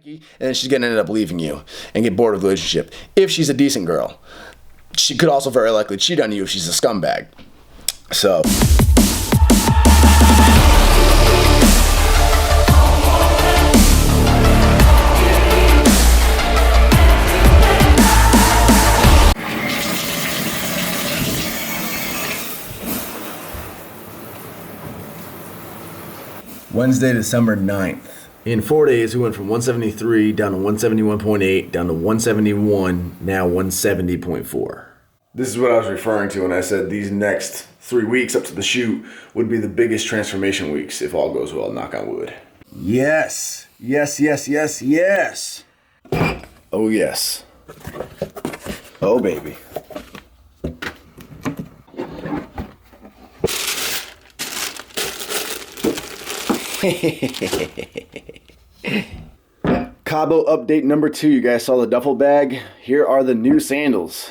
cranky, and then she's gonna end up leaving you and get bored with the relationship. If she's a decent girl, she could also very likely cheat on you if she's a scumbag. So. Wednesday, December 9th. In 4 days, we went from 173 down to 171.8, down to 171, now 170.4. This is what I was referring to when I said these next 3 weeks up to the shoot would be the biggest transformation weeks if all goes well, knock on wood. Yes, yes, yes, yes, yes. Oh, yes. Oh, baby. Cabo update number 2. You guys saw the duffel bag. Here are the new sandals.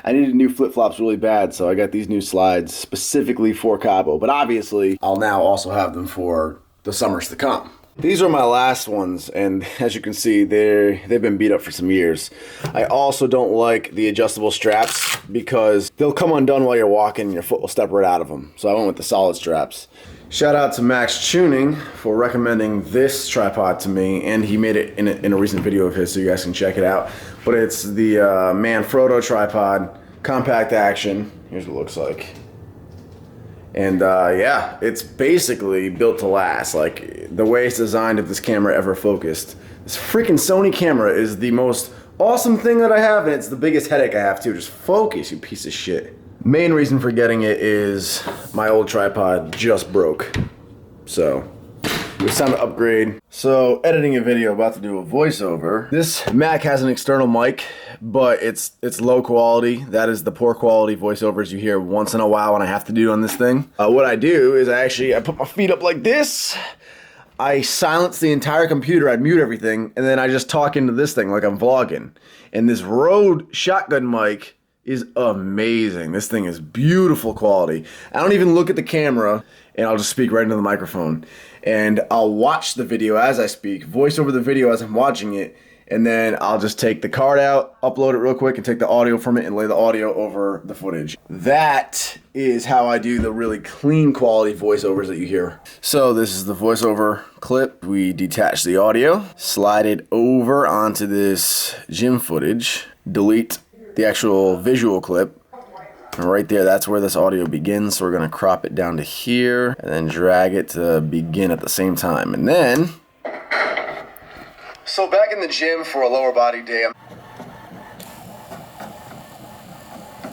I needed new flip-flops really bad, so I got these new slides specifically for Cabo. But obviously, I'll now also have them for the summers to come. These are my last ones, and as you can see, they've been beat up for some years. I also don't like the adjustable straps because they'll come undone while you're walking and your foot will step right out of them. So I went with the solid straps. Shout out to Max Tuning for recommending this tripod to me, and he made it in a recent video of his, so you guys can check it out. But it's the Manfrotto tripod, compact action. Here's what it looks like. And yeah, it's basically built to last. Like, the way it's designed, if this camera ever focused. This freaking Sony camera is the most awesome thing that I have, and it's the biggest headache I have too. Just focus, you piece of shit. Main reason for getting it is my old tripod just broke. So it's time to upgrade. So editing a video, about to do a voiceover. This Mac has an external mic, but it's low quality. That is the poor quality voiceovers you hear once in a while when I have to do on this thing. What I do is I put my feet up like this. I silence the entire computer, I mute everything, and then I just talk into this thing like I'm vlogging. And this Rode shotgun mic is amazing. This thing is beautiful quality. I don't even look at the camera, and I'll just speak right into the microphone. And I'll watch the video as I speak, voice over the video as I'm watching it, and then I'll just take the card out, upload it real quick, and take the audio from it and lay the audio over the footage. That is how I do the really clean quality voiceovers that you hear. So this is the voiceover clip. We detach the audio, slide it over onto this gym footage, delete the actual visual clip, and right there, that's where this audio begins. So we're gonna crop it down to here and then drag it to begin at the same time. And then, so back in the gym for a lower body day.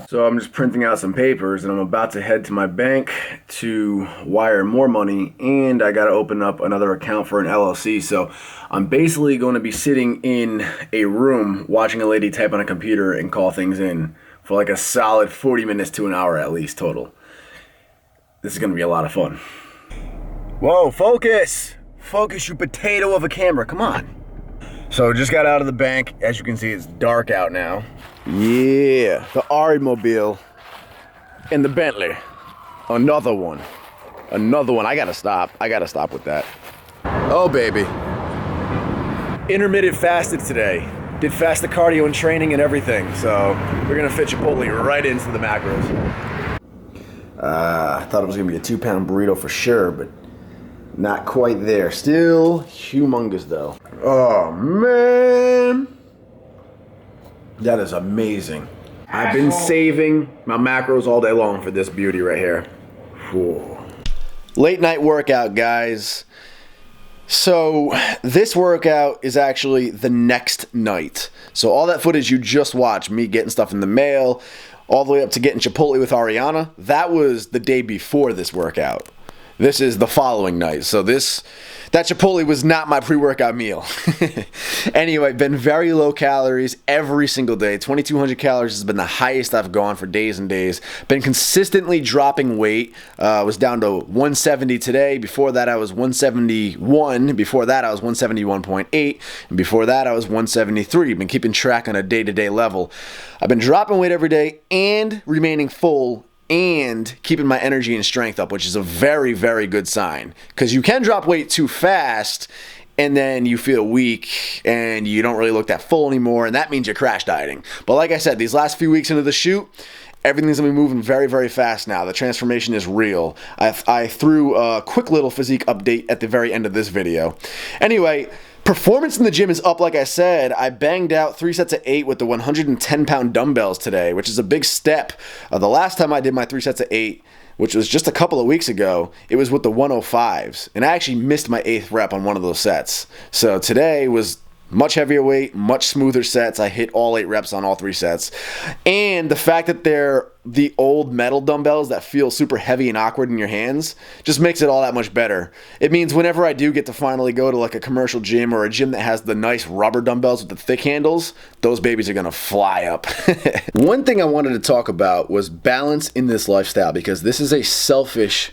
So I'm just printing out some papers and I'm about to head to my bank to wire more money, and I gotta open up another account for an LLC. So I'm basically going to be sitting in a room watching a lady type on a computer and call things in for like a solid 40 minutes to an hour at least total. This is gonna be a lot of fun. Whoa, focus! Focus, you potato of a camera, come on. So just got out of the bank. As you can see, it's dark out now. Yeah, the Ari Mobile and the Bentley. Another one. Another one. I gotta stop with that. Oh, baby. Intermittent fasted today. Did fasted cardio and training and everything. So we're gonna fit Chipotle right into the macros. I thought it was gonna be a 2-pound burrito for sure, but not quite there. Still humongous though. Oh man. That is amazing. I've been saving my macros all day long for this beauty right here. Whew. Late night workout, guys. So this workout is actually the next night. So all that footage you just watched, me getting stuff in the mail, all the way up to getting Chipotle with Ariana, that was the day before this workout. This is the following night. So that Chipotle was not my pre-workout meal. Anyway, been very low calories every single day. 2,200 calories has been the highest I've gone for days and days. Been consistently dropping weight. Was down to 170 today. Before that, I was 171. Before that, I was 171.8. And before that, I was 173. Been keeping track on a day-to-day level. I've been dropping weight every day and remaining full and keeping my energy and strength up, which is a very, very good sign. Because you can drop weight too fast and then you feel weak and you don't really look that full anymore, and that means you're crash dieting. But like I said, these last few weeks into the shoot, everything's going to be moving very, very fast now. The transformation is real. I threw a quick little physique update at the very end of this video. Anyway, performance in the gym is up, like I said. I banged out 3 sets of 8 with the 110-pound dumbbells today, which is a big step. The last time I did my 3 sets of 8, which was just a couple of weeks ago, it was with the 105s. And I actually missed my 8th rep on one of those sets. So today was much heavier weight, much smoother sets. I hit all 8 reps on all 3 sets. And the fact that they're the old metal dumbbells that feel super heavy and awkward in your hands just makes it all that much better. It means whenever I do get to finally go to like a commercial gym or a gym that has the nice rubber dumbbells with the thick handles, those babies are gonna fly up. One thing I wanted to talk about was balance in this lifestyle, because this is a selfish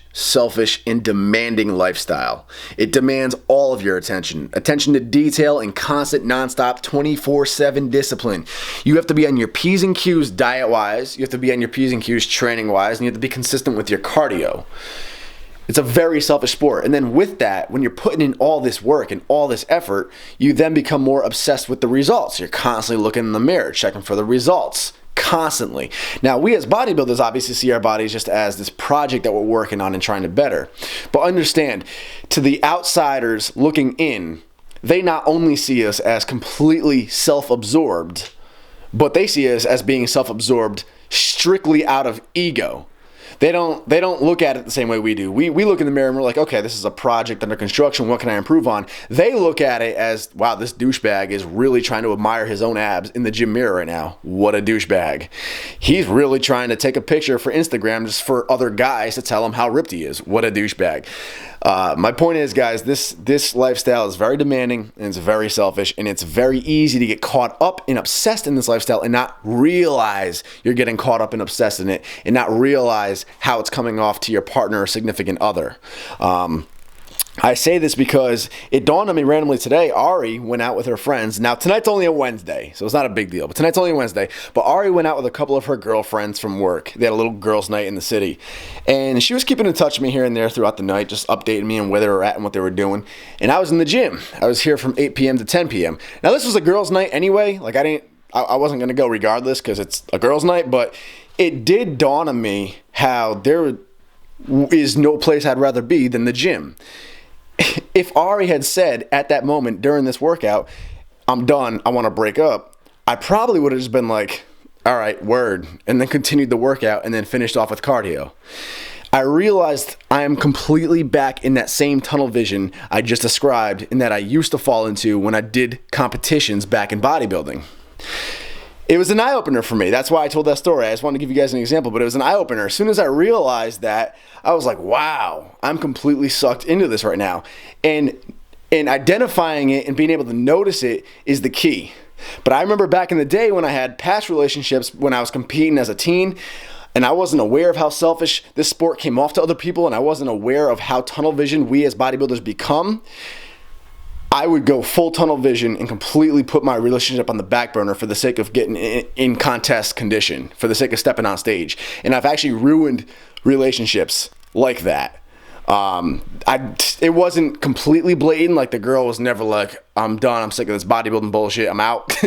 and demanding lifestyle. It demands all of your attention to detail, and constant nonstop 24/7 discipline. You have to be on your P's and Q's diet-wise, you have to be on your P's and Q's training-wise, and you have to be consistent with your cardio. It's a very selfish sport. And then with that, when you're putting in all this work and all this effort, you then become more obsessed with the results. You're constantly looking in the mirror, checking for the results. Constantly. Now, we as bodybuilders obviously see our bodies just as this project that we're working on and trying to better. But understand, to the outsiders looking in, they not only see us as completely self-absorbed, but they see us as being self-absorbed strictly out of ego. They don't look at it the same way we do. We look in the mirror and we're like, okay, this is a project under construction. What can I improve on? They look at it as, wow, this douchebag is really trying to admire his own abs in the gym mirror right now. What a douchebag. He's really trying to take a picture for Instagram just for other guys to tell him how ripped he is. What a douchebag. My point is, guys, this lifestyle is very demanding, and it's very selfish, and it's very easy to get caught up and obsessed in this lifestyle and not realize you're getting caught up and obsessed in it, and not realize how it's coming off to your partner or significant other. I say this because it dawned on me randomly today. Ari went out with her friends. Now, tonight's only a Wednesday, so it's not a big deal, but tonight's only a Wednesday. But Ari went out with a couple of her girlfriends from work. They had a little girls' night in the city. And she was keeping in touch with me here and there throughout the night, just updating me on where they were at and what they were doing. And I was in the gym. I was here from 8 p.m. to 10 p.m. Now, this was a girls' night anyway. Like, I wasn't going to go regardless because it's a girls' night, but it did dawn on me how there is no place I'd rather be than the gym. If Ari had said at that moment during this workout, I'm done, I want to break up, I probably would have just been like, all right, word, and then continued the workout and then finished off with cardio. I realized I am completely back in that same tunnel vision I just described and that I used to fall into when I did competitions back in bodybuilding. It was an eye-opener for me. That's why I told that story. I just wanted to give you guys an example, but it was an eye-opener. As soon as I realized that, I was like, wow, I'm completely sucked into this right now. And identifying it and being able to notice it is the key. But I remember back in the day when I had past relationships, when I was competing as a teen, and I wasn't aware of how selfish this sport came off to other people, and I wasn't aware of how tunnel vision we as bodybuilders become, I would go full tunnel vision and completely put my relationship on the back burner for the sake of getting in contest condition, for the sake of stepping on stage. And I've actually ruined relationships like that. It wasn't completely blatant, like the girl was never like, I'm done, I'm sick of this bodybuilding bullshit, I'm out.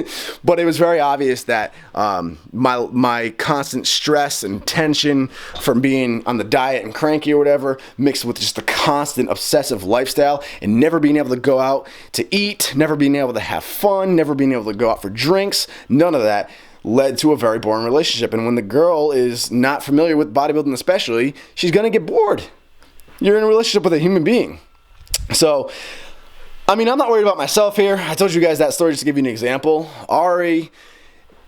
But it was very obvious that my constant stress and tension from being on the diet and cranky or whatever, mixed with just the constant obsessive lifestyle and never being able to go out to eat, never being able to have fun, never being able to go out for drinks, none of that led to a very boring relationship. And when the girl is not familiar with bodybuilding especially, she's going to get bored. You're in a relationship with a human being. So, I mean, I'm not worried about myself here. I told you guys that story just to give you an example. Ari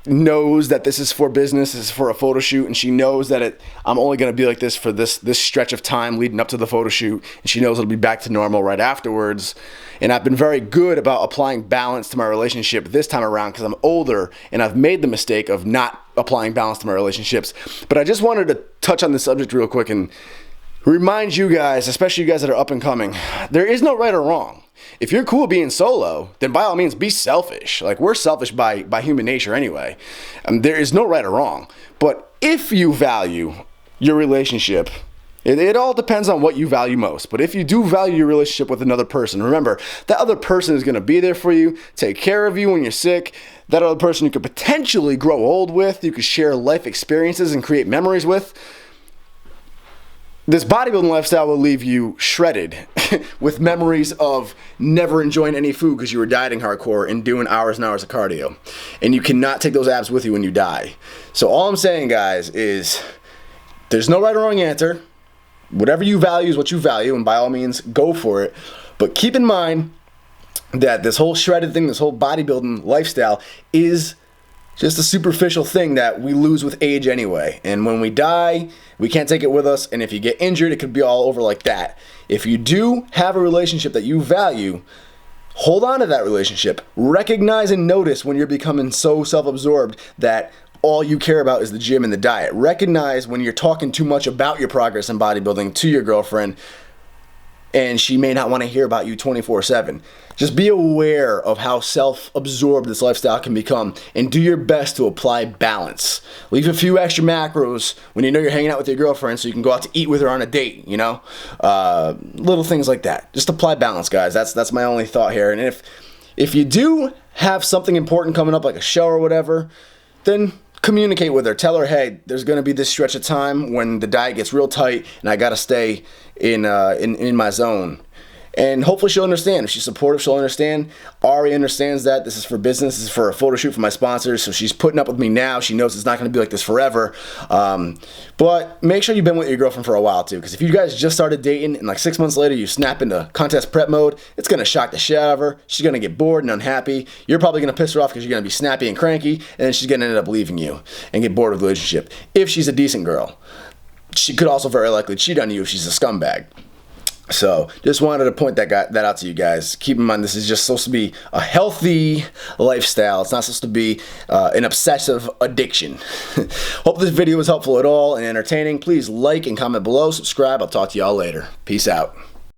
knows that this is for business, this is for a photo shoot, and she knows that I'm only going to be like this for this stretch of time leading up to the photo shoot, and she knows it'll be back to normal right afterwards. And I've been very good about applying balance to my relationship this time around because I'm older and I've made the mistake of not applying balance to my relationships. But I just wanted to touch on this subject real quick and remind you guys, especially you guys that are up and coming, there is no right or wrong. If you're cool being solo, then by all means be selfish. Like, we're selfish by human nature anyway. There is no right or wrong. But if you value your relationship It all depends on what you value most. But if you do value your relationship with another person, remember, that other person is going to be there for you, take care of you when you're sick. That other person you could potentially grow old with, you could share life experiences and create memories with. This bodybuilding lifestyle will leave you shredded with memories of never enjoying any food because you were dieting hardcore and doing hours and hours of cardio. And you cannot take those abs with you when you die. So all I'm saying, guys, is there's no right or wrong answer. Whatever you value is what you value, and by all means, go for it. But keep in mind that this whole shredded thing, this whole bodybuilding lifestyle is just a superficial thing that we lose with age anyway. And when we die, we can't take it with us. And if you get injured, it could be all over like that. If you do have a relationship that you value, hold on to that relationship. Recognize and notice when you're becoming so self-absorbed that all you care about is the gym and the diet. Recognize when you're talking too much about your progress in bodybuilding to your girlfriend and she may not want to hear about you 24/7. Just be aware of how self-absorbed this lifestyle can become and do your best to apply balance. Leave a few extra macros when you know you're hanging out with your girlfriend so you can go out to eat with her on a date, you know? Little things like that. Just apply balance, guys. That's my only thought here. And if you do have something important coming up like a show or whatever, then communicate with her. Tell her, hey, there's going to be this stretch of time when the diet gets real tight and I got to stay in my zone. And hopefully she'll understand. If she's supportive, she'll understand. Ari understands that this is for business. This is for a photo shoot for my sponsors. So she's putting up with me now. She knows it's not going to be like this forever. But make sure you've been with your girlfriend for a while too. Because if you guys just started dating and like 6 months later you snap into contest prep mode, it's going to shock the shit out of her. She's going to get bored and unhappy. You're probably going to piss her off because you're going to be snappy and cranky. And then she's going to end up leaving you and get bored with the relationship. If she's a decent girl. She could also very likely cheat on you if she's a scumbag. So just wanted to point that out to you guys. Keep in mind, this is just supposed to be a healthy lifestyle. It's not supposed to be an obsessive addiction. Hope this video was helpful at all and entertaining. Please like and comment below. Subscribe. I'll talk to y'all later. Peace out.